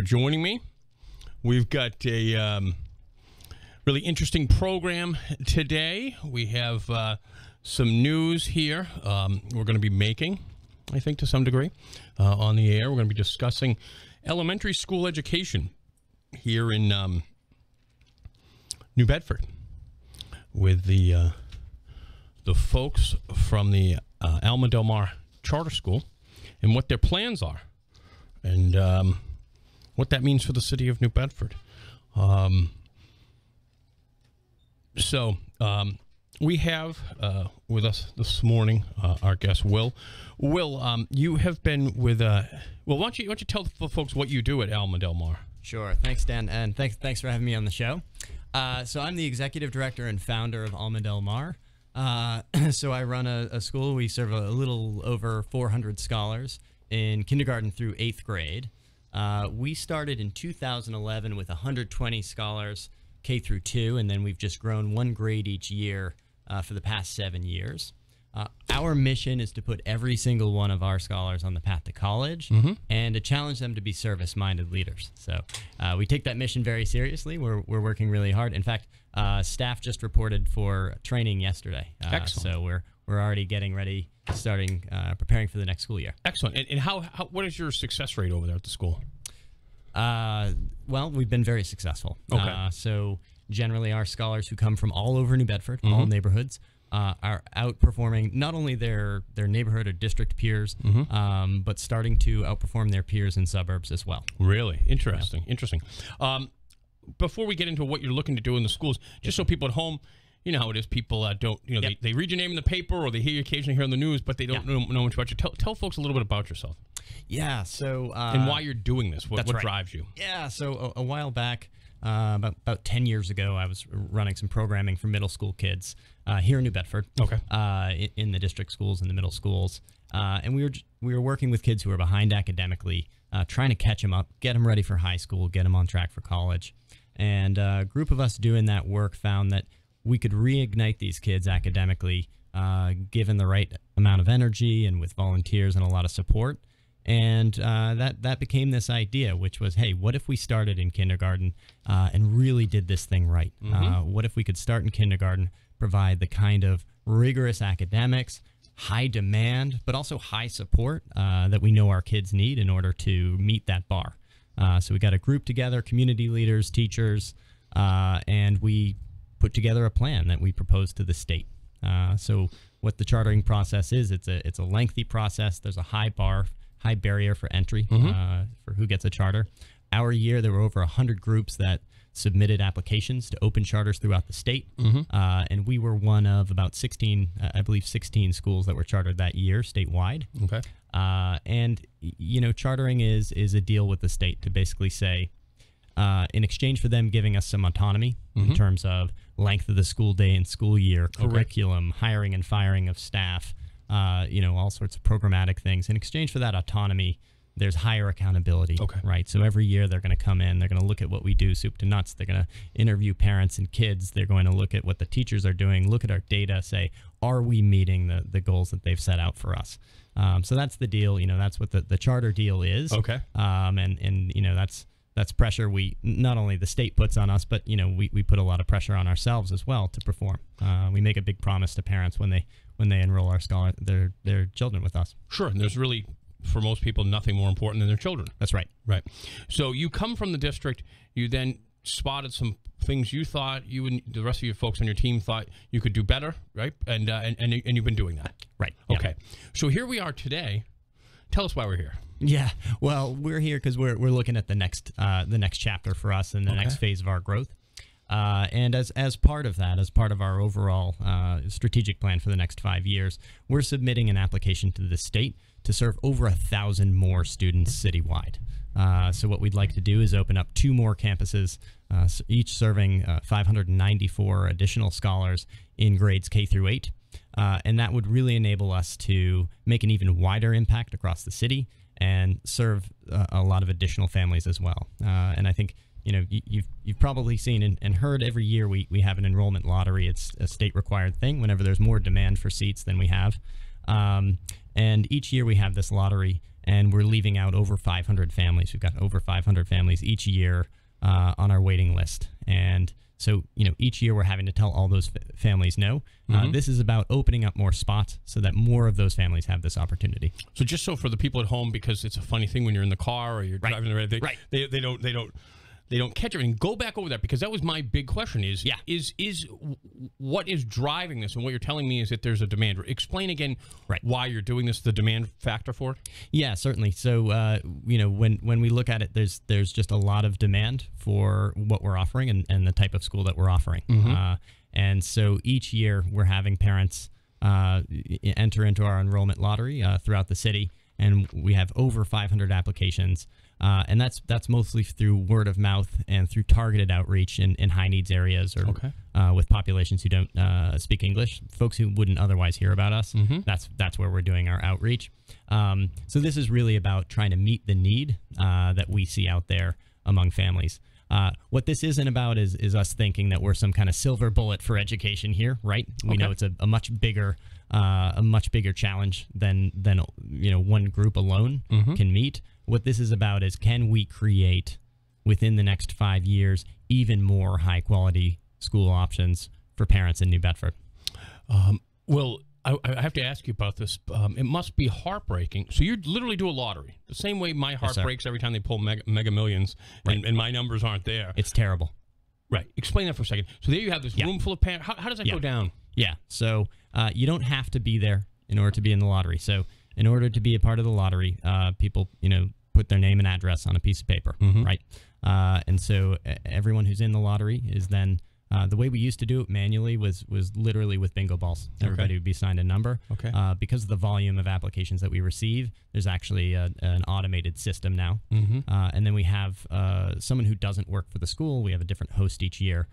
joining me. We've got a really interesting program today. We have some news here we're going to be making, I think, to some degree, on the air. We're going to be discussing elementary school education here in New Bedford with the folks from the Alma Del Mar Charter School and what their plans are and what that means for the city of New Bedford. We have with us this morning our guest, Will. Will, you have been with, why don't you tell the folks what you do at Alma Del Mar? Sure. Thanks, Dan, and thanks for having me on the show. So I'm the executive director and founder of Alma Del Mar. So I run a school. We serve a little over 400 scholars in kindergarten through 8th grade. We started in 2011 with 120 scholars K through 2, and then we've just grown one grade each year for the past 7 years. Our mission is to put every single one of our scholars on the path to college and to challenge them to be service-minded leaders. So we take that mission very seriously. We're working really hard. In fact, staff just reported for training yesterday. Excellent. So we're already getting ready, starting preparing for the next school year. Excellent. And what is your success rate over there at the school? Well, we've been very successful. Okay. So generally our scholars who come from all over New Bedford, all neighborhoods, are outperforming not only their neighborhood or district peers, but starting to outperform their peers in suburbs as well. Really? Interesting. Yeah. Interesting. Before we get into what you're looking to do in the schools, just so people at home, you know how it is, people don't, they read your name in the paper or they hear you occasionally here on the news, but they don't know much about you. Tell folks a little bit about yourself. Yeah, so... and why you're doing this, what drives you. Yeah, so a while back, about 10 years ago, I was running some programming for middle school kids here in New Bedford. Okay. In the district schools and the middle schools. And we were working with kids who were behind academically, trying to catch them up, get them ready for high school, get them on track for college. And a group of us doing that work found that we could reignite these kids academically, given the right amount of energy and with volunteers and a lot of support. And that became this idea, which was, hey, what if we started in kindergarten and really did this thing right? What if we could start in kindergarten, provide the kind of rigorous academics, high demand, but also high support that we know our kids need in order to meet that bar. So we got a group together, community leaders, teachers, and we put together a plan that we proposed to the state. So what the chartering process is, it's a lengthy process. There's a high barrier for entry for who gets a charter. Our year, there were over 100 groups that submitted applications to open charters throughout the state, and we were one of about 16, I believe 16 schools that were chartered that year statewide. Okay. And chartering is a deal with the state to basically say, in exchange for them giving us some autonomy in terms of length of the school day and school year, curriculum, hiring and firing of staff, all sorts of programmatic things. In exchange for that autonomy, there's higher accountability, right? So every year they're going to come in, they're going to look at what we do, soup to nuts. They're going to interview parents and kids. They're going to look at what the teachers are doing, look at our data, say, are we meeting the goals that they've set out for us? So that's the deal. That's what the charter deal is. Okay. That's pressure not only the state puts on us, but we put a lot of pressure on ourselves as well to perform. We make a big promise to parents when they enroll their children with us. Sure, and there's really, for most people, nothing more important than their children. That's right. Right. So you come from the district. You then spotted some things you thought you and the rest of your folks on your team thought you could do better, right? And you've been doing that. Right. Okay. Yeah. So here we are today. Tell us why we're here. Yeah, well, we're here because we're looking at the next chapter for us and the next phase of our growth. And as part of that, as part of our overall strategic plan for the next 5 years, we're submitting an application to the state to serve over 1,000 more students citywide. So what we'd like to do is open up 2 more campuses, each serving 594 additional scholars in grades K through 8. And that would really enable us to make an even wider impact across the city and serve a lot of additional families as well. And I think you've probably seen and heard every year we have an enrollment lottery. It's a state required thing whenever there's more demand for seats than we have. And each year we have this lottery, and we're leaving out over 500 families. We've got over 500 families each year on our waiting list. And so, each year we're having to tell all those families no. This is about opening up more spots so that more of those families have this opportunity. So just so for the people at home, because it's a funny thing when you're in the car or you're driving around, they don't catch everything. Go back over that, because that was my big question is what is driving this? And what you're telling me is that there's a demand. Explain again why you're doing this, the demand factor for it. Yeah, certainly. So, when we look at it, there's just a lot of demand for what we're offering and the type of school that we're offering. And so each year we're having parents enter into our enrollment lottery throughout the city, and we have over 500 applications. And that's mostly through word of mouth and through targeted outreach in high needs areas or with populations who don't speak English, folks who wouldn't otherwise hear about us. That's where we're doing our outreach. So this is really about trying to meet the need that we see out there among families. What this isn't about is us thinking that we're some kind of silver bullet for education here, right? We know it's a much bigger challenge than one group alone can meet. What this is about is, can we create within the next 5 years even more high quality school options for parents in New Bedford? Well, I have to ask you about this. It must be heartbreaking. So you literally do a lottery the same way my heart breaks every time they pull Mega Millions, and my numbers aren't there. It's terrible. Right. Explain that for a second. So there you have this room full of parents. How does that go down? Yeah. So you don't have to be there in order to be in the lottery. So in order to be a part of the lottery, people, put their name and address on a piece of paper, right? And so everyone who's in the lottery is then, the way we used to do it manually was literally with bingo balls. Everybody would be signed a number. Because of the volume of applications that we receive, there's actually an automated system now. And then we have someone who doesn't work for the school. We have a different host each year.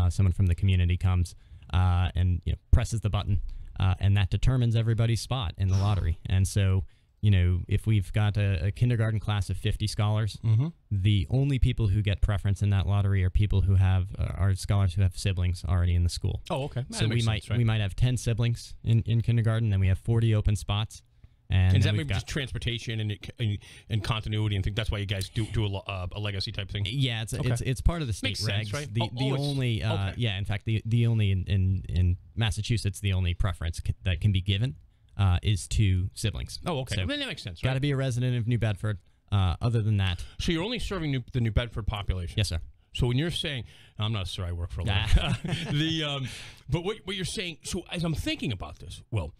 Someone from the community comes and presses the button, and that determines everybody's spot in the lottery. And so, if we've got a kindergarten class of 50 scholars, the only people who get preference in that lottery are people who are scholars who have siblings already in the school. Oh, okay. So we might have 10 siblings in kindergarten, then we have 40 open spots. And does that maybe just transportation and continuity and think that's why you guys do a legacy type thing? Yeah, it's part of the state regs. Right? The only in fact the only in Massachusetts, the only preference that can be given is to siblings. Oh, okay. So that makes sense. Right? Got to be a resident of New Bedford. Other than that, so you're only serving the New Bedford population. Yes, sir. So when you're saying, I'm not sure, I work for a living. But what you're saying. So as I'm thinking about this, well,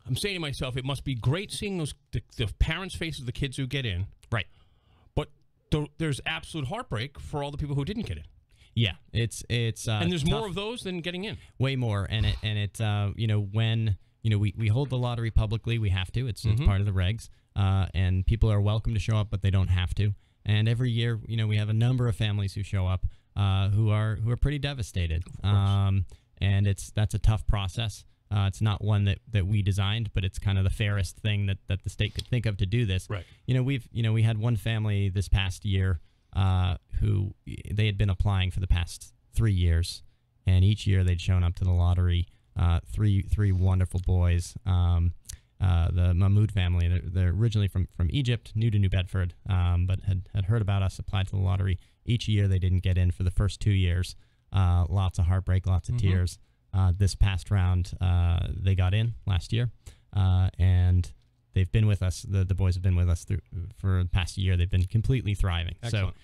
I'm saying to myself, it must be great seeing the parents' faces of the kids who get in. Right. But there's absolute heartbreak for all the people who didn't get in. Yeah, it's and there's tough. more of those than getting in. Way more, and it when we hold the lottery publicly, we have to. It's part of the regs, and people are welcome to show up, but they don't have to. And every year, we have a number of families who show up who are pretty devastated, and that's a tough process. It's not one that we designed, but it's kind of the fairest thing that the state could think of to do this. Right. We had one family this past year who they had been applying for the past 3 years, and each year they'd shown up to the lottery. Three wonderful boys. The Mahmoud family. They're originally from Egypt, new to New Bedford, but had heard about us, applied to the lottery. Each year they didn't get in for the first 2 years. Lots of heartbreak, lots of tears. This past round, they got in last year, and they've been with us. The boys have been with us for the past year. They've been completely thriving. Excellent. So,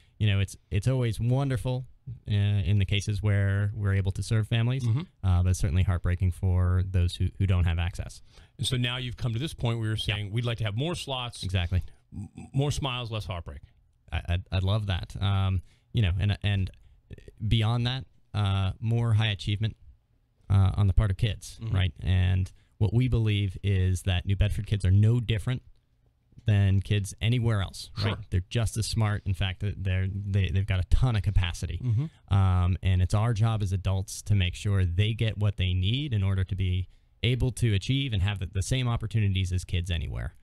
it's always wonderful in the cases where we're able to serve families, but it's certainly heartbreaking for those who don't have access. And so now you've come to this point where you're saying we'd like to have more slots. Exactly. More smiles, less heartbreak. I'd love that. And beyond that, more high achievement on the part of kids, right? And what we believe is that New Bedford kids are no different than kids anywhere else, right? Sure. They're just as smart. In fact, they've got a ton of capacity. And it's our job as adults to make sure they get what they need in order to be able to achieve and have the same opportunities as kids anywhere.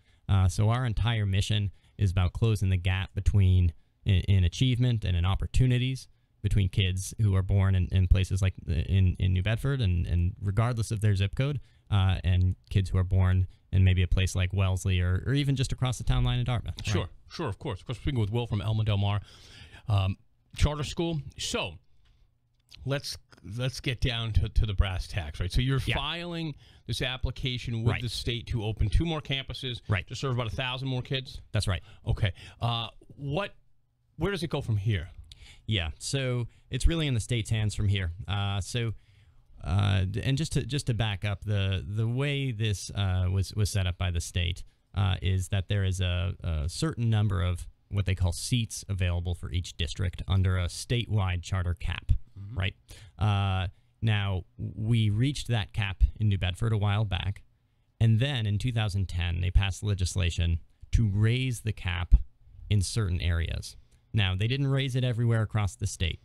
So our entire mission is about closing the gap between in achievement and in opportunities between kids who are born in places like in New Bedford and regardless of their zip code, and kids who are born in maybe a place like Wellesley or even just across the town line in Dartmouth. Right? Sure, of course. Of course, speaking with Will from Alma Del Mar Charter School. So let's get down to the brass tacks, right? So you're filing this application with the state to open 2 more campuses to serve about 1,000 more kids? That's right. Okay. Where does it go from here? Yeah, so it's really in the state's hands from here. And just to back up, the way this was set up by the state is that there is a certain number of what they call seats available for each district under a statewide charter cap, right? Now, we reached that cap in New Bedford a while back, and then in 2010, they passed legislation to raise the cap in certain areas. Now, they didn't raise it everywhere across the state.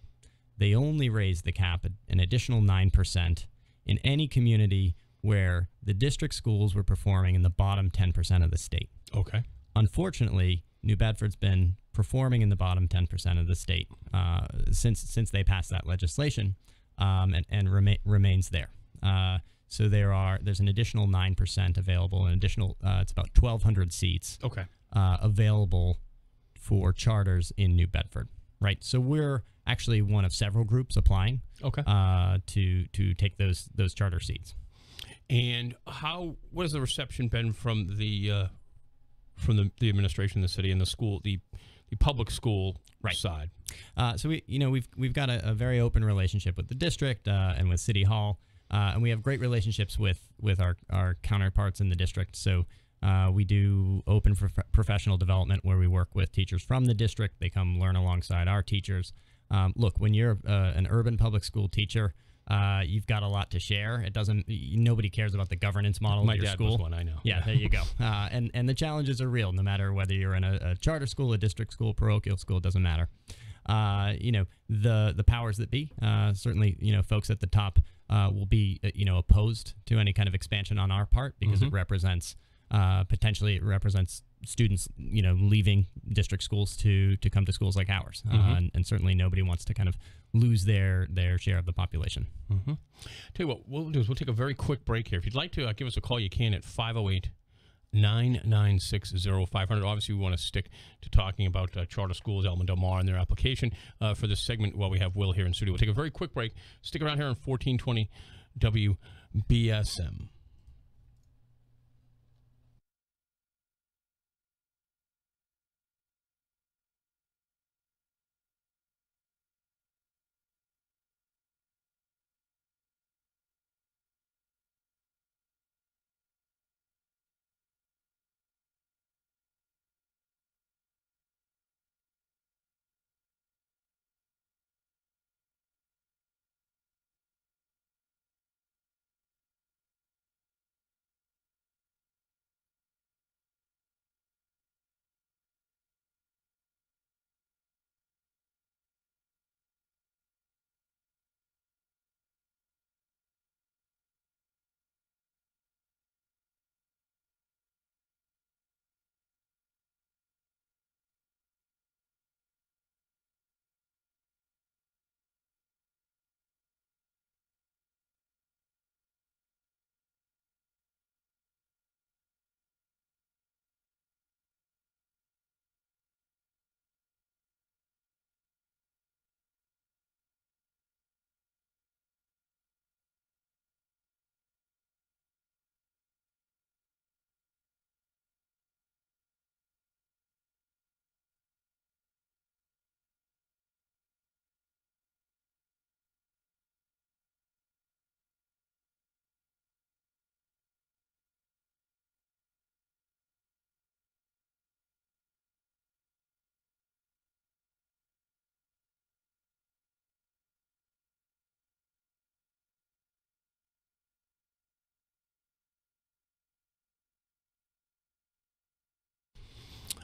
They only raised the cap an additional 9% in any community where the district schools were performing in the bottom 10% of the state. Okay. Unfortunately, New Bedford's been performing in the bottom 10% of the state since they passed that legislation, and remains there. So there's an additional 9% available, an additional it's about 1,200 seats. Okay. Available for charters in New Bedford. Right. So we're actually one of several groups applying. Okay. To take those charter seats. And what has the reception been from the administration, the city, and the school, the public school side? So we've got a very open relationship with the district and with City Hall, and we have great relationships with our counterparts in the district. So we do open professional development where we work with teachers from the district. They come learn alongside our teachers. Look, when you're an urban public school teacher, you've got a lot to share. Nobody cares about the governance model of your school. My dad was one, I know. Yeah, there you go. And the challenges are real, no matter whether you're in a charter school, a district school, parochial school, it doesn't matter. The powers that be, certainly, folks at the top will be, opposed to any kind of expansion on our part because it represents potentially students, leaving district schools to come to schools like ours. And certainly nobody wants to kind of lose their share of the population. Tell you what we'll do is we'll take a very quick break here. If you'd like to give us a call, you can at 508-996-0500. Obviously, we want to stick to talking about charter schools, Alma Del Mar, and their application for this segment while we have Will here in studio. We'll take a very quick break. Stick around here on 1420 WBSM.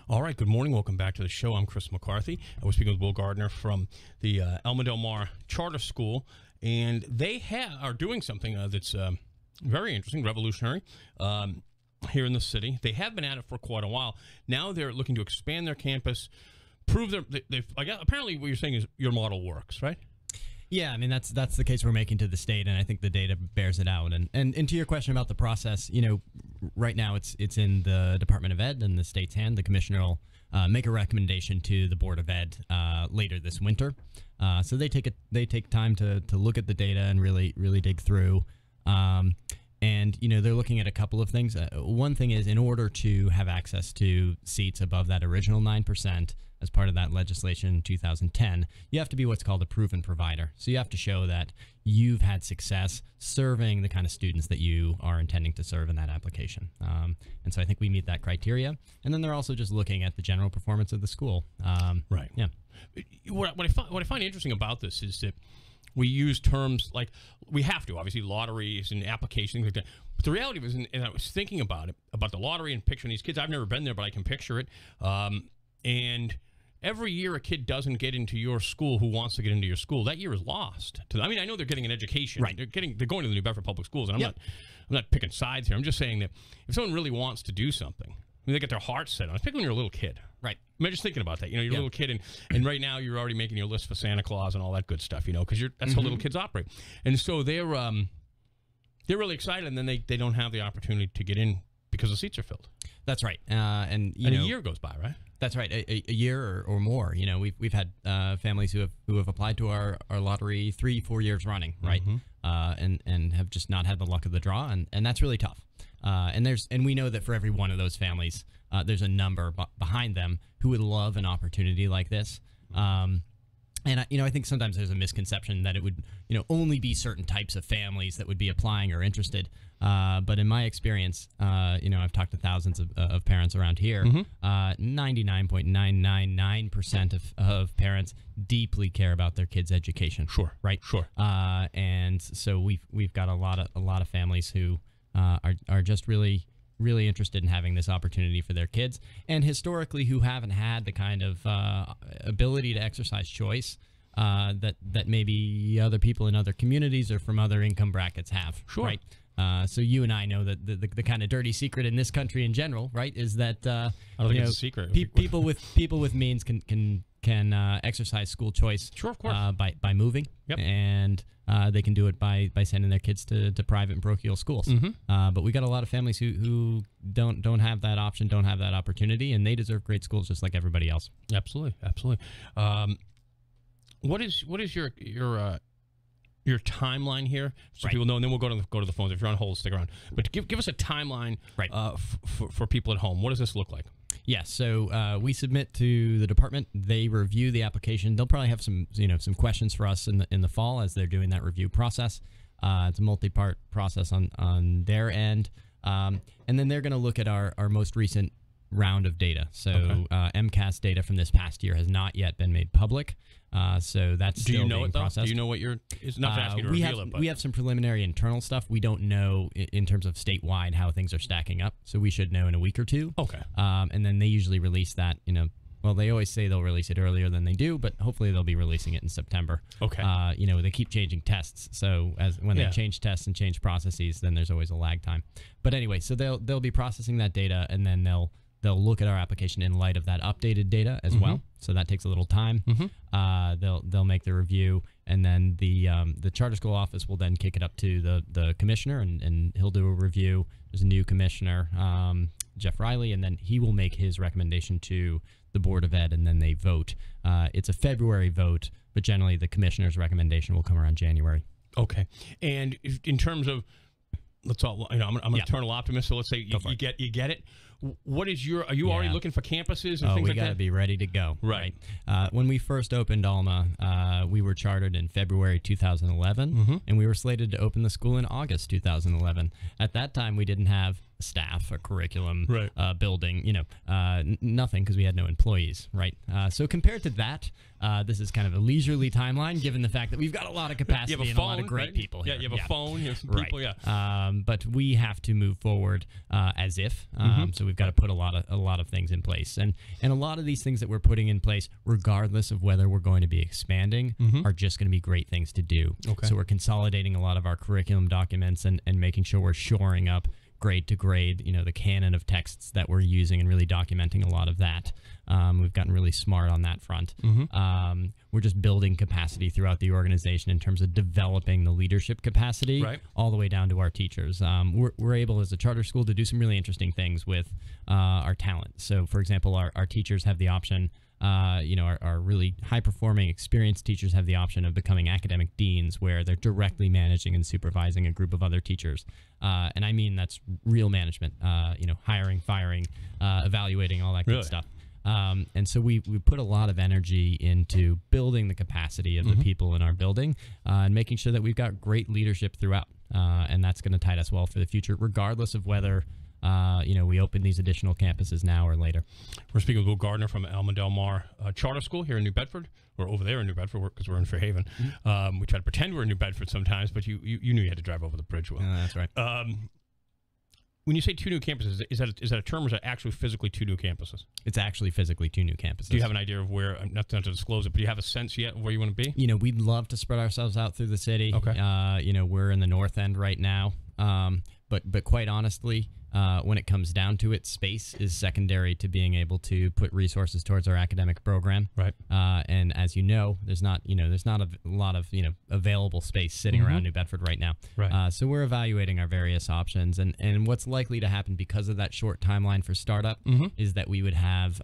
All right, good morning. Welcome back to the show. I'm Chris McCarthy. I was speaking with Will Gardner from the Alma Del Mar Charter School, and they are doing something that's very interesting, revolutionary here in the city. They have been at it for quite a while. Now they're looking to expand their campus, prove apparently what you're saying is your model works, right? Yeah, I mean that's the case we're making to the state, and I think the data bears it out. And to your question about the process, right now it's in the Department of Ed and the state's hand. The commissioner will make a recommendation to the Board of Ed later this winter. So they take time to look at the data and really dig through. And they're looking at a couple of things. One thing is, in order to have access to seats above that original 9%, as part of that legislation in 2010, you have to be what's called a proven provider. So you have to show that you've had success serving the kind of students that you are intending to serve in that application. And so I think we meet that criteria. And then they're also just looking at the general performance of the school. Right. Yeah. What I find interesting about this is that we use terms like, we have to, obviously, lotteries and applications, things like that. But the reality was, and I was thinking about the lottery and picturing these kids. I've never been there, but I can picture it. And every year a kid doesn't get into your school who wants to get into your school, that year is lost. I mean, I know they're getting an education. Right. They're going to the New Bedford Public Schools, and I'm not picking sides here. I'm just saying that if someone really wants to do something, I mean, they get their heart set on it, particularly when you're a little kid. Right. I mean, just thinking about that. You're a little kid, and right now you're already making your list for Santa Claus and all that good stuff, because that's how little kids operate. And so they're really excited, and then they don't have the opportunity to get in because the seats are filled. That's right. And a year goes by, right? That's right. A year or more. We've had families who have applied to our lottery 3-4 years running, right? And have just not had the luck of the draw, and that's really tough. And we know that for every one of those families, there's a number behind them who would love an opportunity like this. And I think sometimes there's a misconception that it would only be certain types of families that would be applying or interested. But in my experience, I've talked to thousands of parents around here. 99.999% of parents deeply care about their kids' education. Sure. Right. Sure. And so we've got a lot of families who are just really interested in having this opportunity for their kids, and historically who haven't had the kind of ability to exercise choice that maybe other people in other communities or from other income brackets have. Sure. Right. So you and I know that the kind of dirty secret in this country in general, right, is that I don't think it's a secret. People with means can exercise school choice. Sure, of course. By moving. Yep. And they can do it by sending their kids to private and parochial schools. But we got a lot of families who don't have that option, don't have that opportunity, and they deserve great schools just like everybody else. Absolutely. What is your timeline here, so people know, and then we'll go to the phones. If you're on hold, stick around. But give us a timeline, right, for people at home. What does this look like? Yes. So we submit to the department. They review the application. They'll probably have some questions for us in the fall as they're doing that review process. It's a multi-part process on their end, and then they're going to look at our most recent round of data. So MCAS data from this past year has not yet been made public. So that's still being processed. Do you know what it's not to ask you to reveal it, but we have some preliminary internal stuff. We don't know in terms of statewide how things are stacking up. So we should know in a week or two. Okay. And then they usually release that, well, they always say they'll release it earlier than they do, but hopefully they'll be releasing it in September. Okay. They keep changing tests. So when they change tests and change processes, then there's always a lag time. But anyway, so they'll be processing that data, and then they'll look at our application in light of that updated data as well. So that takes a little time. They'll make the review, and then the charter school office will then kick it up to the commissioner, and he'll do a review. There's a new commissioner, Jeff Riley, and then he will make his recommendation to the Board of Ed, and then they vote. It's a February vote, but generally the commissioner's recommendation will come around January. Okay. And in terms of, I'm an eternal optimist, so let's say you get it. What is are you already looking for campuses and things like that? We got to be ready to go. Right. When we first opened Alma, we were chartered in February 2011, and we were slated to open the school in August 2011. At that time, we didn't have staff, a curriculum, building, nothing, because we had no employees, right? So compared to that, this is kind of a leisurely timeline, given the fact that we've got a lot of capacity and a lot of great people here. Yeah, you have a phone, you have some people, but we have to move forward as if. So we've got to put a lot of things in place, and a lot of these things that we're putting in place, regardless of whether we're going to be expanding, are just going to be great things to do. Okay. So we're consolidating a lot of our curriculum documents and making sure we're shoring up grade to grade, the canon of texts that we're using and really documenting a lot of that. We've gotten really smart on that front. We're just building capacity throughout the organization in terms of developing the leadership capacity all the way down to our teachers. We're able as a charter school to do some really interesting things with our talent. So, for example, our teachers have the option, our really high-performing, experienced teachers have the option of becoming academic deans, where they're directly managing and supervising a group of other teachers. And I mean that's real management, hiring, firing, evaluating, all that good stuff. And so we put a lot of energy into building the capacity of the people in our building and making sure that we've got great leadership throughout. And that's going to tide us well for the future, regardless of whether we open these additional campuses now or later. We're speaking with Will Gardner from Alma Del Mar Charter School here in New Bedford. We're over there in New Bedford because we're in Fairhaven. We try to pretend we're in New Bedford sometimes, but you knew you had to drive over the bridge, Will. That's right. When you say 2 new campuses, is that a term, or is that actually physically 2 new campuses? It's actually physically 2 new campuses. Do you have an idea of where, not to disclose it, but do you have a sense yet of where you want to be? We'd love to spread ourselves out through the city. Okay. We're in the north end right now. But quite honestly, when it comes down to it, space is secondary to being able to put resources towards our academic program. Right. And as you know, there's not a lot of available space sitting around New Bedford right now. Right. So we're evaluating our various options, and what's likely to happen because of that short timeline for startup is that we would have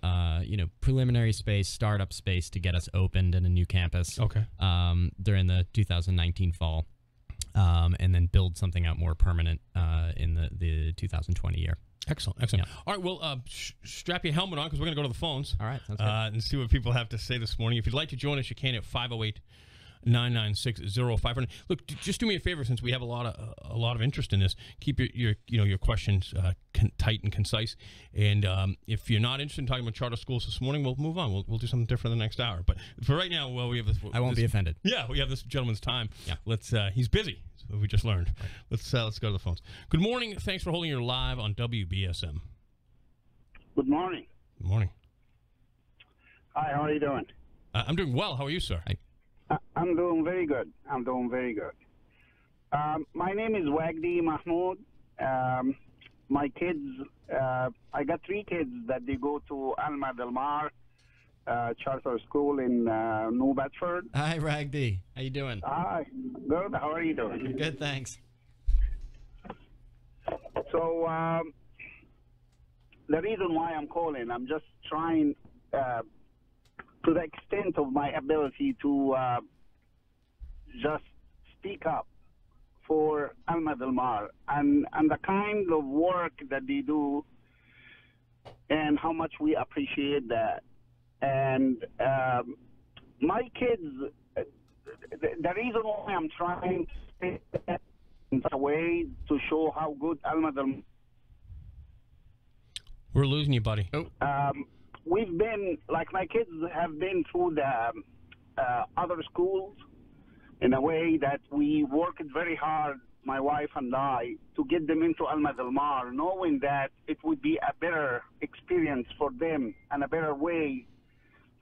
preliminary space, startup space to get us opened in a new campus. Okay. During the 2019 fall. And then build something out more permanent in the 2020 year. Excellent. Yeah. All right, well, strap your helmet on because we're going to go to the phones. All right, sounds good. And see what people have to say this morning. If you'd like to join us, you can at 508-996-0500. Look, just do me a favor, since we have a lot of interest in this. Keep your questions tight and concise. And if you're not interested in talking about charter schools this morning, we'll move on. We'll do something different the next hour. But for right now, well, we have this. I won't be offended. Yeah, we have this gentleman's time. Yeah. Let's. He's busy. So we just learned. Right. Let's go to the phones. Good morning. Thanks for holding your live on WBSM. Good morning. Good morning. Hi, how are you doing? I'm doing well. How are you, sir? I'm doing very good. My name is Wagdi Mahmoud. My kids, I got 3 kids that they go to Alma Del Mar Charter School in New Bedford. Hi, Wagdi. How you doing? Hi. Good. How are you doing? Good, thanks. So the reason why I'm calling, I'm just trying to the extent of my ability to just speak up for Alma Del Mar and the kind of work that they do and how much we appreciate that. And my kids, the reason why I'm trying to say that in such a way to show how good Alma Del Mar. We're losing you, buddy. We've been, like, my kids have been through the other schools in a way that we worked very hard, my wife and I, to get them into Alma Del Mar, knowing that it would be a better experience for them and a better way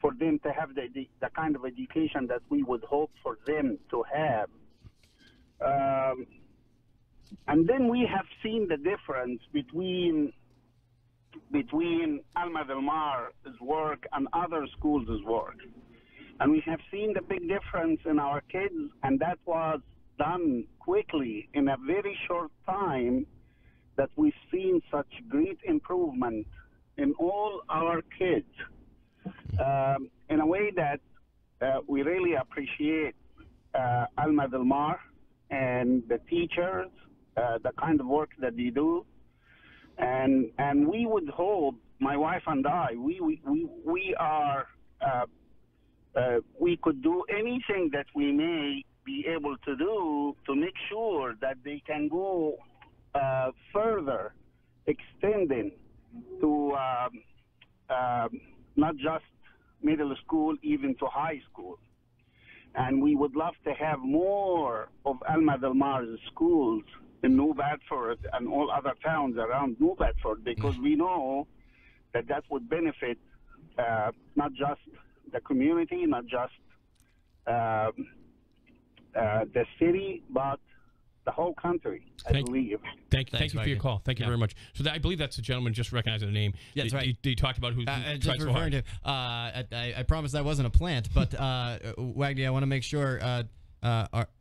for them to have the kind of education that we would hope for them to have. And then we have seen the difference between Alma Del Mar's work and other schools' work. And we have seen the big difference in our kids, and that was done quickly in a very short time, that we've seen such great improvement in all our kids in a way that we really appreciate Alma Del Mar and the teachers, the kind of work that they do. And we would hope, my wife and I, we could do anything that we may be able to do to make sure that they can go further, extending to not just middle school, even to high school. And we would love to have more of Alma Del Mar's schools in New Bedford and all other towns around New Bedford, because we know that that would benefit not just the community, not just the city, but the whole country, I believe. Thank you for your call. Thank you very much. So I believe that's the gentleman, just recognizing the name. Yeah, that's right. He talked about who just referring to. I promise that wasn't a plant, but Wagner, I want to make sure.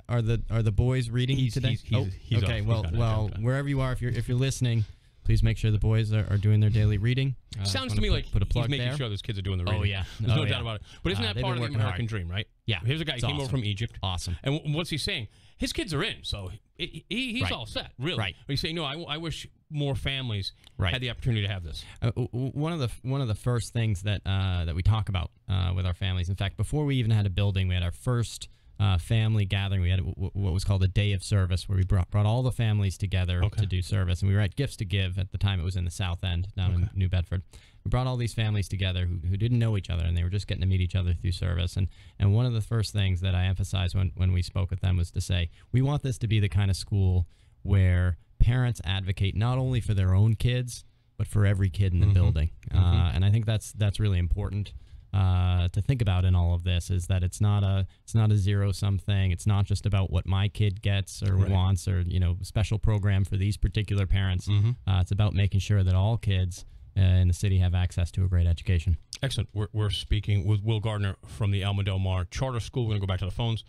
Are the boys reading today? He's okay. Off. Well, wherever you are, if you're listening, please make sure the boys are doing their daily reading. Sounds to me like put a plug he's making there. sure those kids are doing the reading. Oh yeah, there's no doubt about it. But isn't that part of the American dream, right? Yeah. Here's a guy who came over from Egypt. Awesome. And what's he saying? His kids are in, so he's all set, really. Right. But he's saying, no, I wish more families had the opportunity to have this. One of the first things that we talk about with our families. In fact, before we even had a building, we had our first family gathering. We had what was called a day of service, where we brought all the families together to do service. And we were at Gifts to Give. At the time, it was in the South End, down in New Bedford. We brought all these families together who didn't know each other, and they were just getting to meet each other through service. And one of the first things that I emphasized when we spoke with them was to say, we want this to be the kind of school where parents advocate not only for their own kids, but for every kid in the building. And I think that's really important to think about in all of this, is that it's not a zero-sum thing. It's not just about what my kid gets or wants, or special program for these particular parents. It's about making sure that all kids in the city have access to a great education. Excellent. We're speaking with Will Gardner from the Alma Del Mar Charter School. We're going to go back to the phones.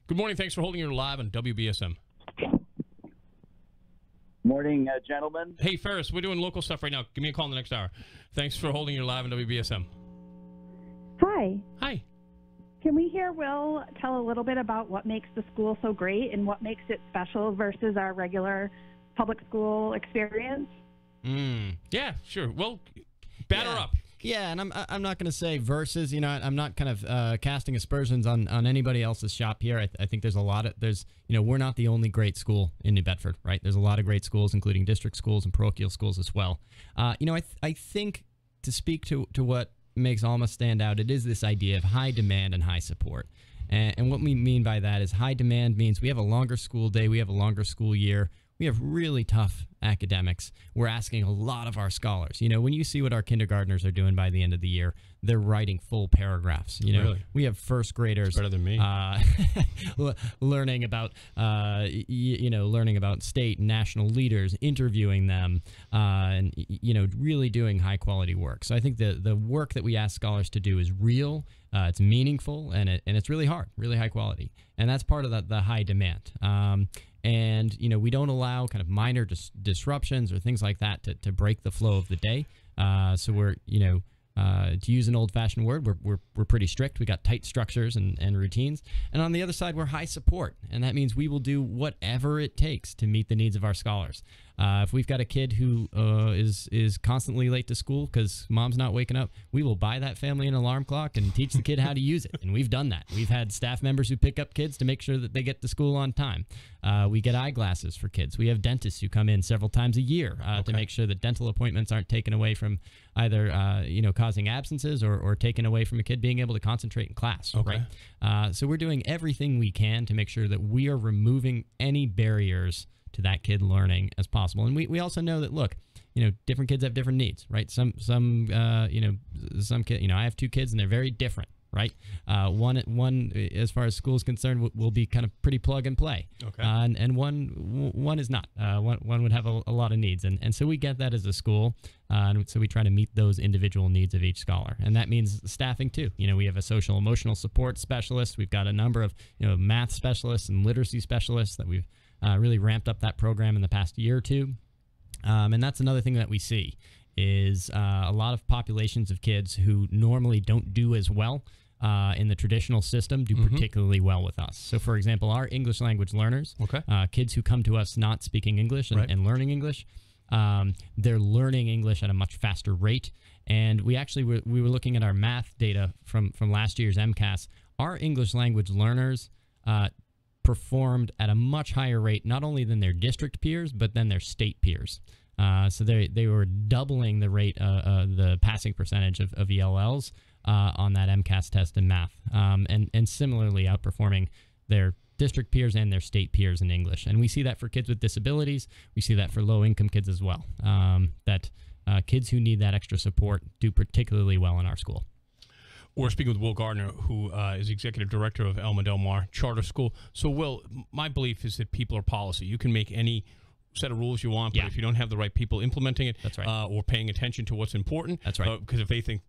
Good morning. Thanks for holding your live on WBSM. Morning, gentlemen. Hey, Ferris, we're doing local stuff right now. Give me a call in the next hour. Thanks for holding your live on WBSM. Hi. Hi. Can we hear Will tell a little bit about what makes the school so great and what makes it special versus our regular public school experience? Yeah, sure. Well, batter up. Yeah, and I'm not going to say versus. I'm not kind of casting aspersions on anybody else's shop here. I think there's a lot of we're not the only great school in New Bedford, right? There's a lot of great schools, including district schools and parochial schools as well. I think to speak to what makes Alma stand out, it is this idea of high demand and high support. And what we mean by that is high demand means we have a longer school day, we have a longer school year, we have really tough academics. We're asking a lot of our scholars. When you see what our kindergartners are doing by the end of the year, they're writing full paragraphs. Really? We have first graders better than me. learning about learning about state and national leaders, interviewing them, and really doing high quality work. So I think the work that we ask scholars to do is real. It's meaningful, and it's really hard, really high quality, and that's part of the high demand. And we don't allow kind of minor disruptions or things like that to break the flow of the day. So we're to use an old-fashioned word, we're pretty strict. We got tight structures and routines. And on the other side, we're high support, and that means we will do whatever it takes to meet the needs of our scholars. If we've got a kid who is constantly late to school because mom's not waking up, we will buy that family an alarm clock and teach the kid how to use it. And we've done that. We've had staff members who pick up kids to make sure that they get to school on time. We get eyeglasses for kids. We have dentists who come in several times a year to make sure that dental appointments aren't taken away from either causing absences or taken away from a kid being able to concentrate in class. Okay. Right? So we're doing everything we can to make sure that we are removing any barriers to that kid learning as possible. And we also know that, look, different kids have different needs, right? Some kids, I have two kids and they're very different, right? One, as far as school is concerned, will be kind of pretty plug and play. Okay. And one is not. One would have a lot of needs. And so we get that as a school. And so we try to meet those individual needs of each scholar. And that means staffing too. We have a social emotional support specialist. We've got a number of, math specialists and literacy specialists that we've really ramped up that program in the past year or two. And that's another thing that we see is a lot of populations of kids who normally don't do as well in the traditional system do particularly well with us. So, for example, our English language learners, kids who come to us not speaking English and learning English, they're learning English at a much faster rate. And we actually were looking at our math data from last year's MCAS. Our English language learners performed at a much higher rate, not only than their district peers, but than their state peers. So they were doubling the rate, the passing percentage of ELLs on that MCAS test in math, and similarly outperforming their district peers and their state peers in English. And we see that for kids with disabilities. We see that for low-income kids as well, that kids who need that extra support do particularly well in our school. We're speaking with Will Gardner, who is executive director of Alma Del Mar Charter School. So, Will, my belief is that people are policy. You can make any set of rules you want, but if you don't have the right people implementing it, that's right, or paying attention to what's important, that's right, because if they think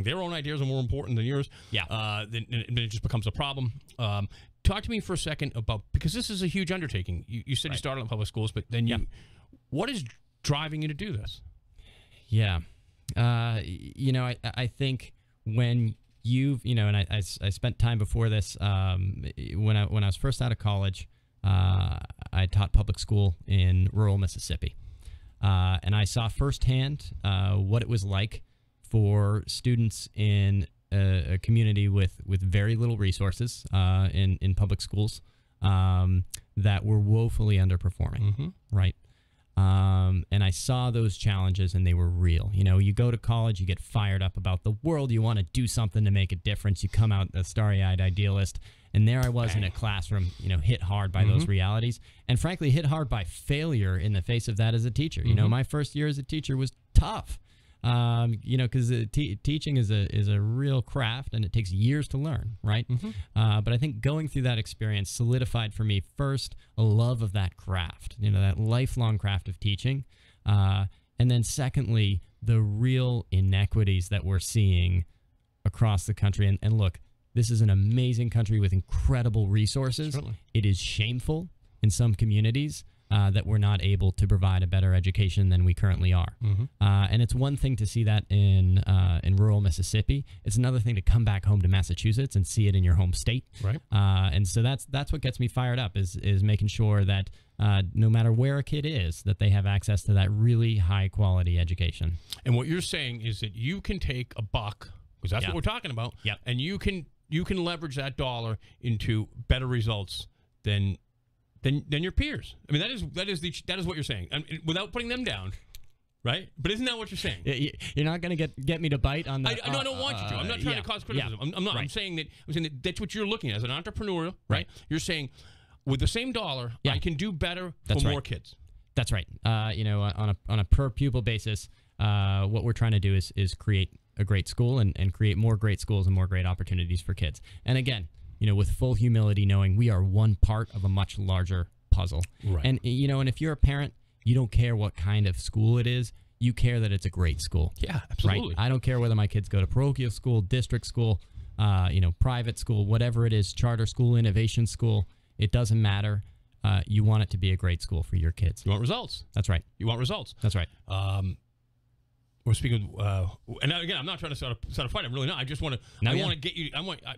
their own ideas are more important than yours, then it just becomes a problem. Talk to me for a second about, because this is a huge undertaking. You said you started in public schools, but then what is driving you to do this? Yeah, I think when and I spent time before this when I was first out of college. I taught public school in rural Mississippi, and I saw firsthand what it was like for students in a community with very little resources in public schools that were woefully underperforming, right? And I saw those challenges, and they were real. You go to college, you get fired up about the world, you want to do something to make a difference, you come out a starry-eyed idealist, and there I was in a classroom, hit hard by those realities, and frankly, hit hard by failure in the face of that as a teacher. My first year as a teacher was tough, because teaching is a real craft, and it takes years to learn, right? But I think going through that experience solidified for me, first, a love of that craft, that lifelong craft of teaching, and then secondly, the real inequities that we're seeing across the country. And look, this is an amazing country with incredible resources. Certainly. It is shameful in some communities that we're not able to provide a better education than we currently are. And it's one thing to see that in rural Mississippi. It's another thing to come back home to Massachusetts and see it in your home state. Right. And so that's what gets me fired up is making sure that no matter where a kid is, that they have access to that really high quality education. And what you're saying is that you can take a buck, because that's what we're talking about, and you can leverage that dollar into better results than your peers. I mean, that is what you're saying, without putting them down, right? But isn't that what you're saying? You're not going to get me to bite on that. No, I don't want you to. I'm not trying to cause criticism. I'm not. Right. I'm saying that that's what you're looking at as an entrepreneur, right? You're saying, with the same dollar, I can do better for more kids. That's right. On a per pupil basis, what we're trying to do is create a great school and create more great schools and more great opportunities for kids. And again, with full humility, knowing we are one part of a much larger puzzle. Right. And and if you're a parent, you don't care what kind of school it is. You care that it's a great school. Yeah, absolutely. Right? I don't care whether my kids go to parochial school, district school, private school, whatever it is, charter school, innovation school. It doesn't matter. You want it to be a great school for your kids. You want results. That's right. You want results. That's right. We're speaking, and again, I'm not trying to start a fight. I'm really not. I just want to. I want to get you.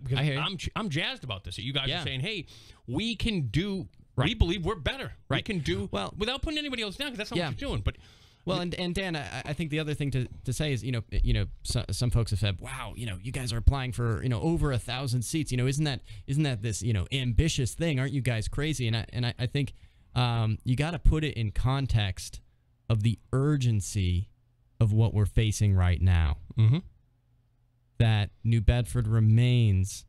Because I'm jazzed about this. That you guys are saying, hey, we can do. Right. We believe we're better. Right. We can do well without putting anybody else down, because that's not what you're doing. But and Dan, I think the other thing to say is, some folks have said, wow, you guys are applying for over 1,000 seats. Isn't that this ambitious thing? Aren't you guys crazy? And I think you got to put it in context of the urgency of what we're facing right now. That New Bedford remains,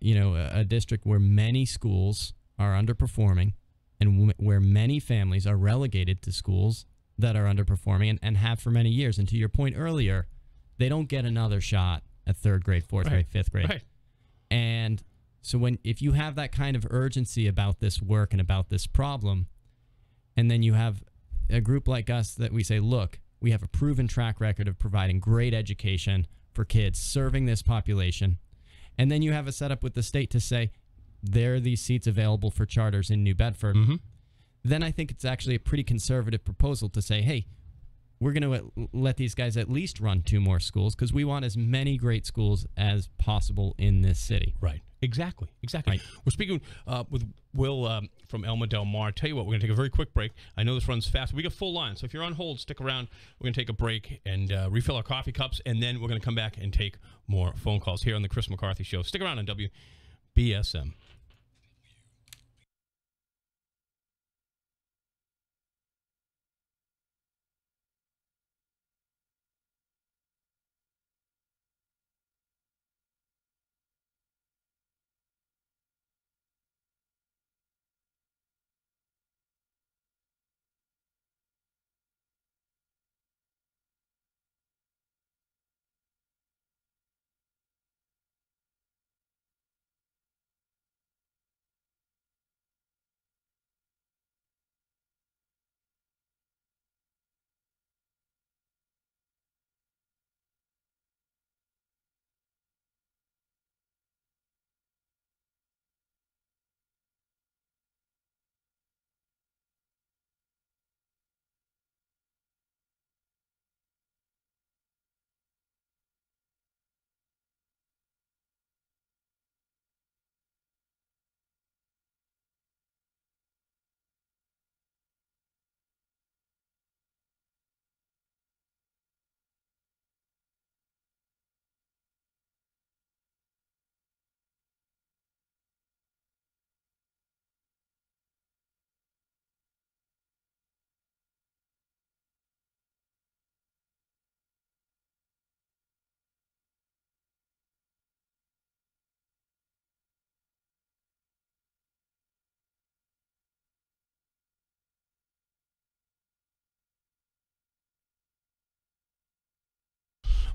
a district where many schools are underperforming, and where many families are relegated to schools that are underperforming and have for many years. And to your point earlier, they don't get another shot at third grade, fourth grade, fifth grade. Right. And so if you have that kind of urgency about this work and about this problem, and then you have a group like us that we say, look, we have a proven track record of providing great education for kids, serving this population, and then you have a setup with the state to say, there are these seats available for charters in New Bedford, then I think it's actually a pretty conservative proposal to say, hey, we're going to let these guys at least run 2 more schools, because we want as many great schools as possible in this city. Right. Exactly. Right. We're speaking with Will from Alma Del Mar. Tell you what, we're going to take a very quick break. I know this runs fast. We got full line, so if you're on hold, stick around. We're going to take a break and refill our coffee cups, and then we're going to come back and take more phone calls here on the Chris McCarthy Show. Stick around on WBSM.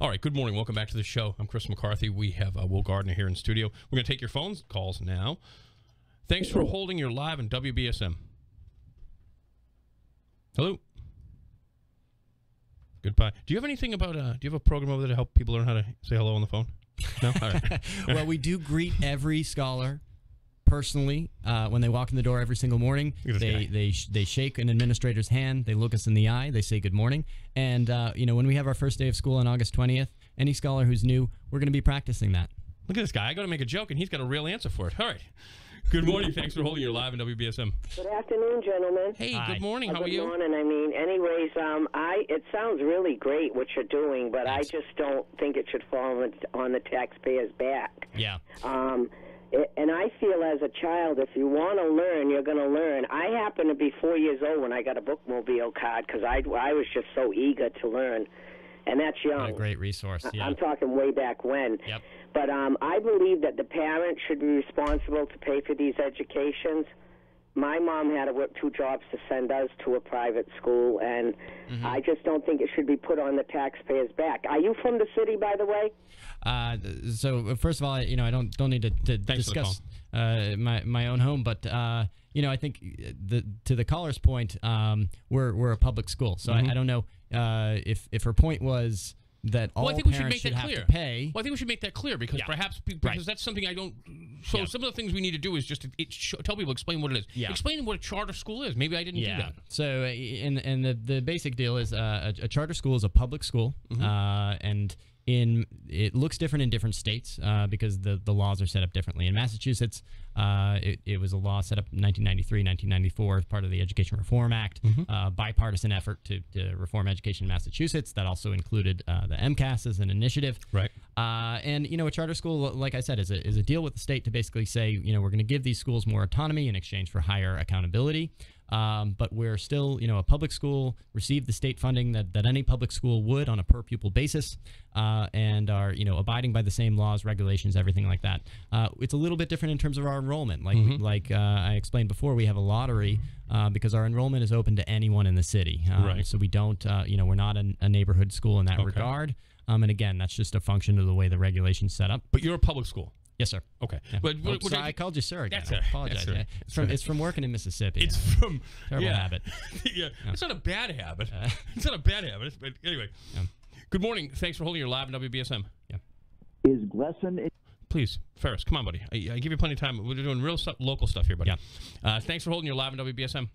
All right, good morning. Welcome back to the show. I'm Chris McCarthy. We have Will Gardner here in studio. We're going to take your phone calls now. Thanks for holding. You're live on WBSM. Hello. Goodbye. Do you have anything about, do you have a program over there to help people learn how to say hello on the phone? No? All right. Well, we do greet every scholar personally when they walk in the door every single morning. They shake an administrator's hand. They look us in the eye. They say good morning. And, when we have our first day of school on August 20th, any scholar who's new, we're going to be practicing that. Look at this guy. I got to make a joke, and he's got a real answer for it. All right. Good morning. Thanks for holding. You're live in WBSM. Good afternoon, gentlemen. Hey, Hi. Good morning. How are you? Good morning. Anyways, it sounds really great what you're doing, but I just don't think it should fall on the taxpayers' back. Yeah. And I feel as a child, if you want to learn, you're going to learn. I happen to be 4 years old when I got a bookmobile card because I was just so eager to learn. And that's young. What a great resource. Yeah. I'm talking way back when. Yep. But I believe that the parent should be responsible to pay for these educations. My mom had to work 2 jobs to send us to a private school, and I just don't think it should be put on the taxpayers' back. Are you from the city, by the way? So first of all, I don't need to discuss my own home, but I think to the caller's point, we're a public school, so I don't know if her point was that all parents should have to pay. Well, I think we should make that clear because perhaps that's something I don't. So some of the things we need to do is just tell people, explain what it is. Yeah. Explain what a charter school is. Maybe I didn't do that. So and the basic deal is a charter school is a public school, and it looks different in different states because the laws are set up differently. In Massachusetts, it was a law set up in 1993, 1994 as part of the Education Reform Act, bipartisan effort to reform education in Massachusetts. That also included the MCAS as an initiative. Right. And, a charter school, like I said, is a deal with the state to basically say, we're going to give these schools more autonomy in exchange for higher accountability. But we're still, a public school, receive the state funding that any public school would on a per pupil basis, and are, abiding by the same laws, regulations, everything like that. It's a little bit different in terms of our enrollment. Like I explained before, we have a lottery because our enrollment is open to anyone in the city. Right. So we don't, we're not a neighborhood school in that regard. And again, that's just a function of the way the regulation's set up. But you're a public school. Yes, sir. Okay. Yeah. But I called you sir again. That's I apologize. It's from working in Mississippi. It's from terrible habit. Yeah. It's not a bad habit. It's not a bad habit. But anyway. Yeah. Good morning. Thanks for holding your live on WBSM. Yeah. Is Glesson... Please, Ferris, come on, buddy. I give you plenty of time. We're doing real local stuff here, buddy. Yeah. Thanks for holding your live on WBSM.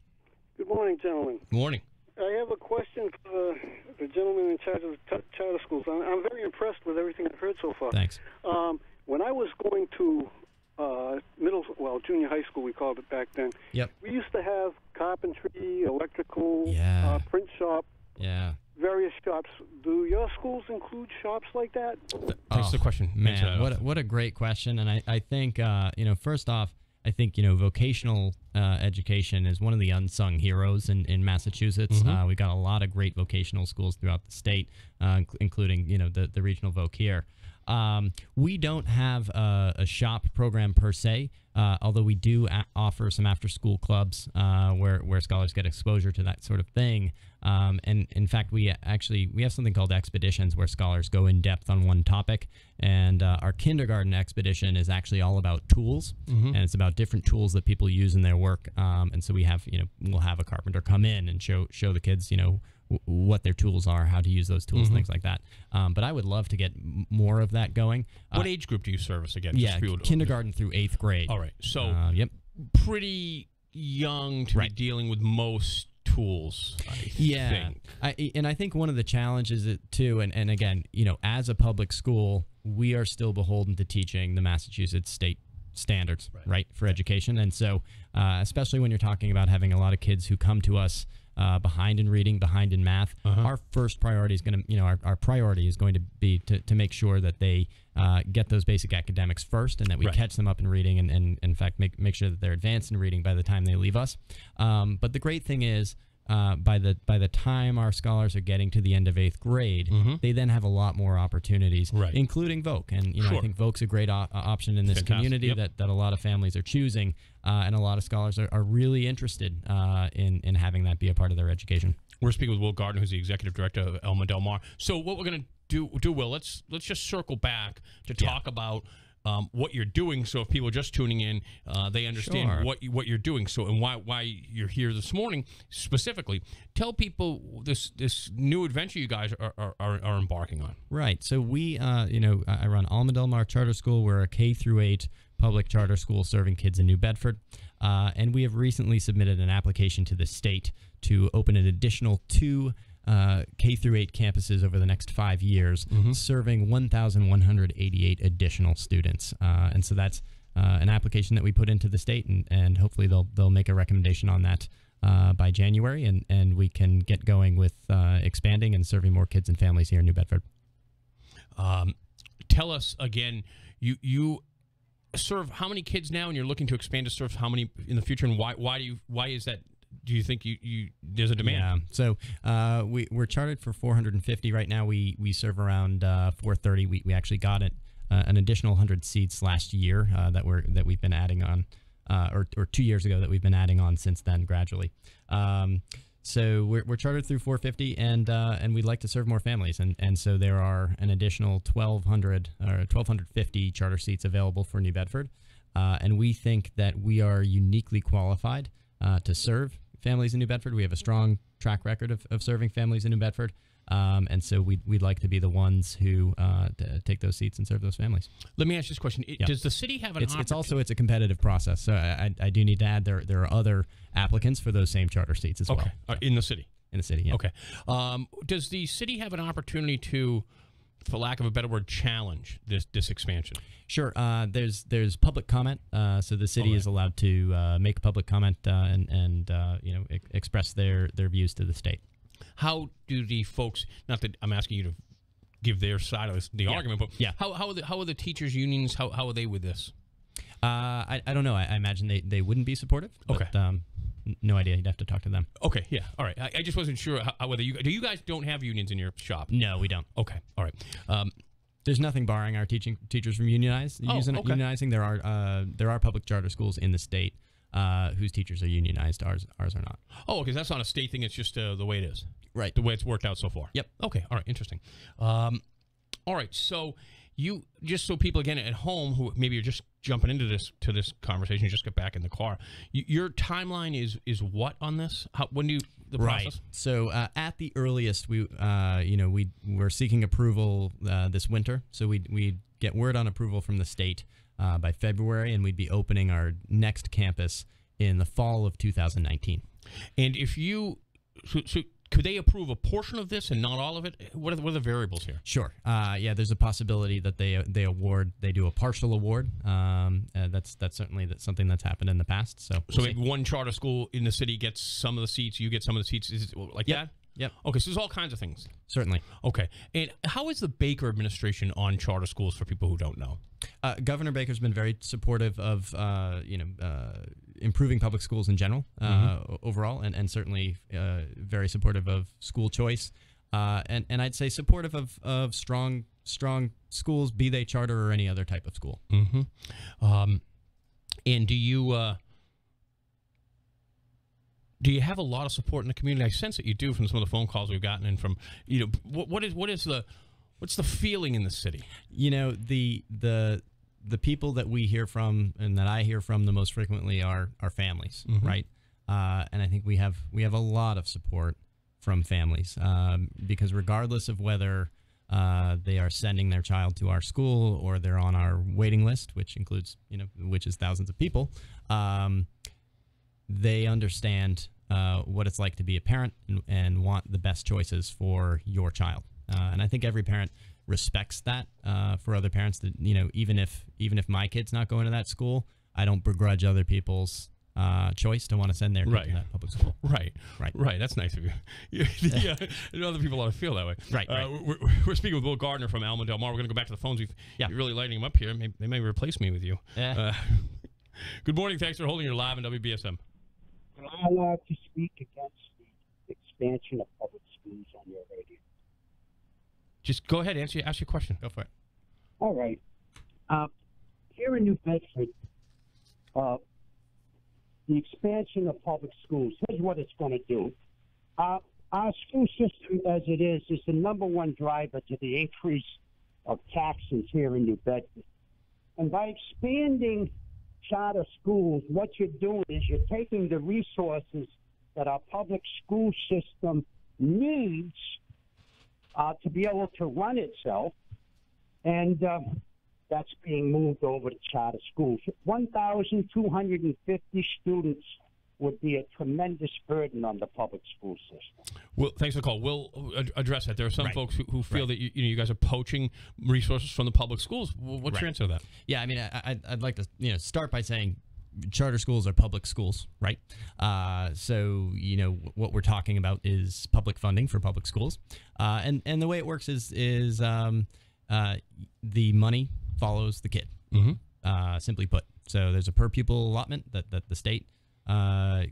Good morning, gentlemen. Morning. I have a question for the gentleman in charge of charter schools. I'm very impressed with everything I've heard so far. Thanks. When I was going to junior high school, we called it back then. Yep. We used to have carpentry, electrical, print shop, various shops. Do your schools include shops like that? Thanks for the question. Man, what a great question. And I think, first off, I think, vocational education is one of the unsung heroes in Massachusetts. We've got a lot of great vocational schools throughout the state, including, the regional voc here. We don't have a shop program per se, although we do offer some after-school clubs where scholars get exposure to that sort of thing. And in fact, we have something called expeditions where scholars go in depth on one topic. And our kindergarten expedition is actually all about tools, and it's about different tools that people use in their work. And so we'll have a carpenter come in and show the kids, what their tools are, how to use those tools, things like that. But I would love to get more of that going. What age group do you service again? Kindergarten through 8th grade. All right. So pretty young to be dealing with most tools, I think. I think one of the challenges too, and again, as a public school, we are still beholden to teaching the Massachusetts state standards, right, for education. And so, especially when you're talking about having a lot of kids who come to us behind in reading, behind in math, our first priority is going to, our priority is going to be to make sure that they get those basic academics first, and that we catch them up in reading, and in fact make sure that they're advanced in reading by the time they leave us. But the great thing is, by the time our scholars are getting to the end of 8th grade, they then have a lot more opportunities, including voc. And I think voc's a great option in this community that a lot of families are choosing, and a lot of scholars are really interested in having that be a part of their education. We're speaking with Will Gardner, who's the executive director of Alma Del Mar. So what we're going to Will, let's just circle back to talk about what you're doing, so if people are just tuning in, they understand what you're doing. So, and why you're here this morning specifically. Tell people this new adventure you guys are embarking on. Right. So we, I run Alma Del Mar Charter School. We're a K-8 public charter school serving kids in New Bedford, and we have recently submitted an application to the state to open an additional 2 K-8 campuses over the next 5 years, serving 1,188 additional students. And so that's an application that we put into the state, and hopefully they'll make a recommendation on that by January, and we can get going with expanding and serving more kids and families here in New Bedford. Tell us again, you serve how many kids now, and you're looking to expand to serve how many in the future, and why is that? Do you think there's a demand? Yeah. So we're chartered for 450 right now. We serve around 430. We actually got an additional 100 seats last year that we've been adding on, or 2 years ago that we've been adding on since then gradually. So we're chartered through 450, and we'd like to serve more families, and so there are an additional 1,250 charter seats available for New Bedford, and we think that we are uniquely qualified to serve families in New Bedford. We have a strong track record of serving families in New Bedford, and so we'd like to be the ones who take those seats and serve those families. Let me ask you this question: does the city have an? It's a competitive process. So I do need to add there are other applicants for those same charter seats as well. In the city. In the city, yeah. Okay. Does the city have an opportunity to, for lack of a better word, challenge this expansion? Sure. There's public comment. So the city is allowed to make public comment and express their views to the state. How do the folks? Not that I'm asking you to give their side of the argument, but how are the teachers' unions? How are they with this? I don't know. I imagine they wouldn't be supportive. Okay. But, no idea. You'd have to talk to them. Okay. Yeah. All right. I just wasn't sure whether you guys don't have unions in your shop. No, we don't. Okay. All right. There's nothing barring our teachers from unionizing. There are public charter schools in the state whose teachers are unionized. Ours are not. Oh, because that's not a state thing. It's just the way it is. Right. The way it's worked out so far. Yep. Okay. All right. Interesting. All right. So you, just so people again at home who maybe are just jumping into this conversation, you just get back in the car. Your timeline is what on this? When do you the process? Right. So at the earliest, we're seeking approval this winter. So we'd get word on approval from the state by February, and we'd be opening our next campus in the fall of 2019. And if you so could they approve a portion of this and not all of it? What are the variables here? Sure. There's a possibility that they do a partial award. That's certainly something that's happened in the past. So maybe one charter school in the city gets some of the seats, you get some of the seats. Is it like that? Yep. Okay, so there's all kinds of things. Certainly. Okay. And how is the Baker administration on charter schools for people who don't know? Governor Baker's been very supportive of improving public schools in general overall, and certainly very supportive of school choice, and I'd say supportive of strong schools, be they charter or any other type of school. And do you have a lot of support in the community? I sense that you do from some of the phone calls we've gotten, and from what's the feeling in the city? The people that we hear from and that I hear from the most frequently are families, right? And I think we have a lot of support from families because regardless of whether they are sending their child to our school or they're on our waiting list, which includes which is thousands of people, they understand what it's like to be a parent and want the best choices for your child. And I think every parent respects that for other parents. That even if my kid's not going to that school, I don't begrudge other people's choice to want to send their kid to that public school. Right. That's nice of you. Yeah, other people ought to feel that way. Right. We're speaking with Will Gardner from Alma Del Mar. We're going to go back to the phones. You're really lighting them up here. They may replace me with you. Good morning. Thanks for holding your live in WBSM. Am I allowed to speak against the expansion of public schools on your radio? Just go ahead, ask your question. Go for it. All right. Here in New Bedford, the expansion of public schools, here's what it's going to do. our school system, as it is the number one driver to the increase of taxes here in New Bedford. And by expanding charter schools, what you're doing is you're taking the resources that our public school system needs to be able to run itself, and that's being moved over to charter schools. 1,250 students would be a tremendous burden on the public school system. Well, thanks for the call. We'll address that. There are some folks who feel that you guys are poaching resources from the public schools. What's your answer to that? Yeah, I mean, I'd like to start by saying charter schools are public schools, right? So what we're talking about is public funding for public schools, and the way it works is the money follows the kid. Simply put, so there's a per pupil allotment that the state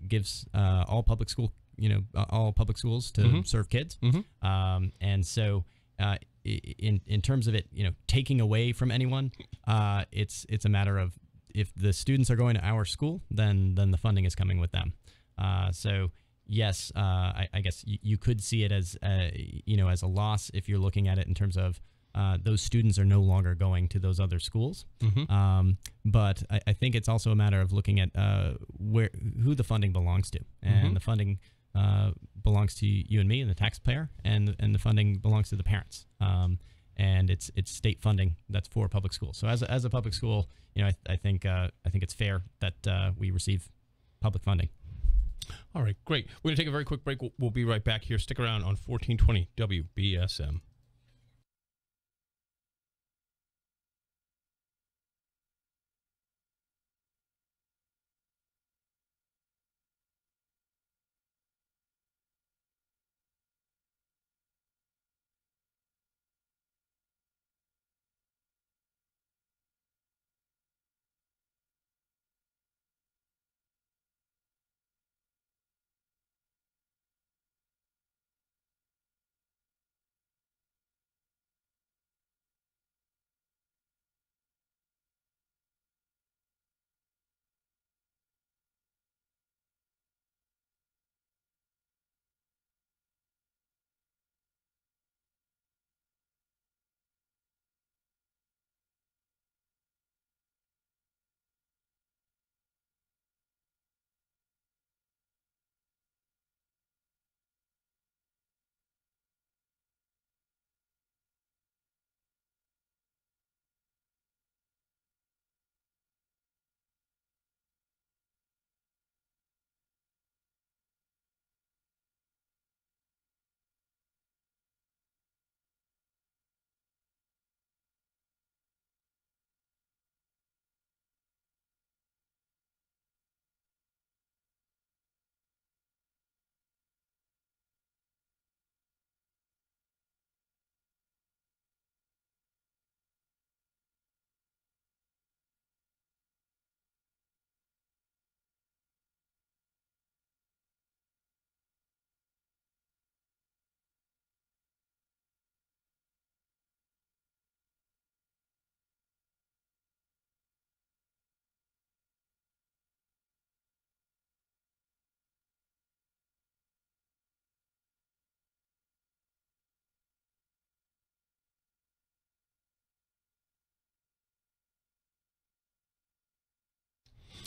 gives all public schools to serve kids, and so in terms of it, taking away from anyone, it's a matter of if the students are going to our school, then the funding is coming with them. So yes, I guess you could see it as as a loss if you're looking at it in terms of those students are no longer going to those other schools. But I think it's also a matter of looking at who the funding belongs to, and the funding belongs to you and me and the taxpayer, and the funding belongs to the parents. And it's state funding that's for public schools. So as a public school, I think it's fair that we receive public funding. All right, great. We're going to take a very quick break. We'll be right back here. Stick around on 1420 WBSM.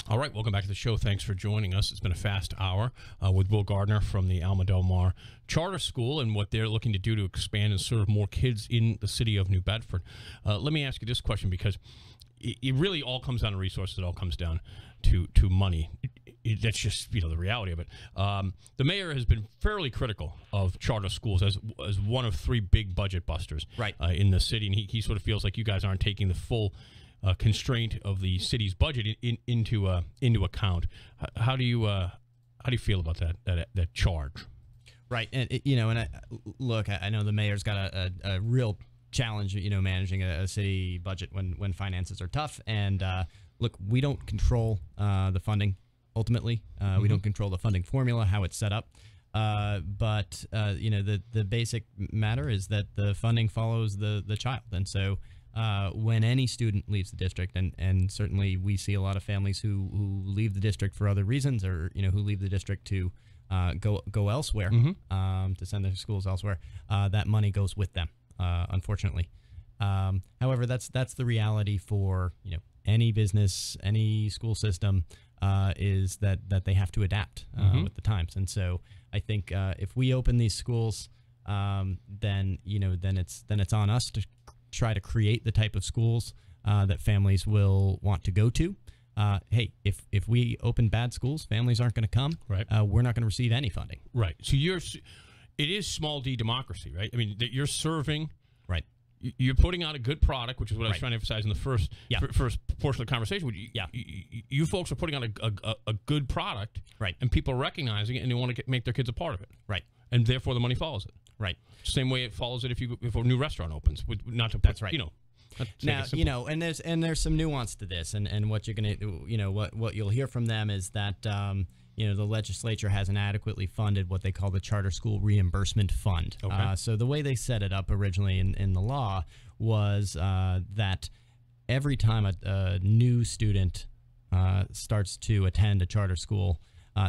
All right, welcome back to the show. Thanks for joining us. It's been a fast hour with Will Gardner from the Alma Del Mar Charter School and what they're looking to do to expand and serve more kids in the city of New Bedford. Let me ask you this question, because it really all comes down to resources. It all comes down to money. That's just the reality of it. The mayor has been fairly critical of charter schools as one of three big budget busters in the city, and he sort of feels like you guys aren't taking the full constraint of the city's budget into account. How do you feel about that charge? Right, and I know the mayor's got a real challenge, managing a city budget when finances are tough. And look, we don't control the funding ultimately. We don't control the funding formula, how it's set up. But the basic matter is that the funding follows the child, and so. When any student leaves the district, and certainly we see a lot of families who leave the district for other reasons, or who leave the district to go elsewhere, to send their schools elsewhere, that money goes with them, unfortunately. However, that's the reality for any business, any school system, is that they have to adapt with the times. And so I think if we open these schools, then it's on us to try to create the type of schools that families will want to go to. Hey, if we open bad schools, families aren't going to come. Right. We're not going to receive any funding. Right. So it is small d democracy, right? I mean, that you're serving. Right. You're putting out a good product, which is what I was trying to emphasize in the first portion of the conversation. You folks are putting out a good product, right? And people are recognizing it, and they want to make their kids a part of it, right? And therefore, the money follows it, right? Same way it follows it if a new restaurant opens. Not to put, that's right. Now and there's some nuance to this, and what you're gonna what you'll hear from them is that the legislature hasn't adequately funded what they call the Charter School Reimbursement Fund. Okay. So the way they set it up originally in the law was that every time a new student starts to attend a charter school,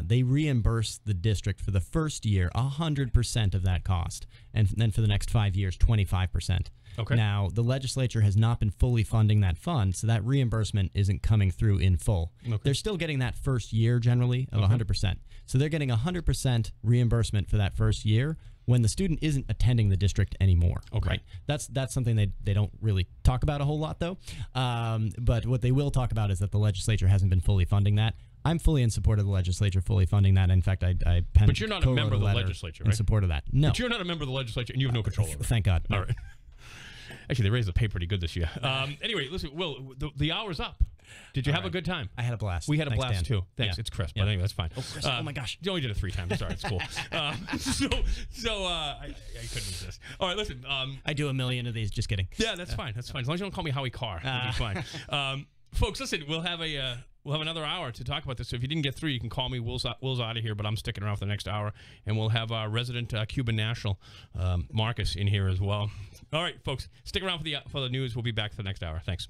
they reimburse the district for the first year 100% of that cost, and then for the next 5 years 25%. Okay. Now, the legislature has not been fully funding that fund, so that reimbursement isn't coming through in full. Okay. They're still getting that first year generally of 100%. So they're getting 100% reimbursement for that first year when the student isn't attending the district anymore. Okay. Right? That's something they don't really talk about a whole lot, though. But what they will talk about is that the legislature hasn't been fully funding that. I'm fully in support of the legislature fully funding that. In fact, I penned But you're not a member of the legislature, right? In support of that. No. But you're not a member of the legislature, and you have no control over it. Thank God. No. All right. Actually, they raised the pay pretty good this year. Anyway, listen, Will, the hour's up. Did you have a good time? I had a blast. We had a Thanks, blast, Dan. too. Thanks. Yeah. It's Chris, but anyway, that's fine. Oh, Chris. Oh, my gosh. You only did it 3 times. Sorry, it's cool. I couldn't resist. All right, listen. I do a million of these. Just kidding. Yeah, that's fine. That's fine. As long as you don't call me Howie Carr, it'll be fine. Folks, listen, we'll have another hour to talk about this. So if you didn't get through, you can call me. Will's out of here, but I'm sticking around for the next hour. And we'll have our resident Cuban national, Marcus, in here as well. All right, folks, stick around for the news. We'll be back for the next hour. Thanks.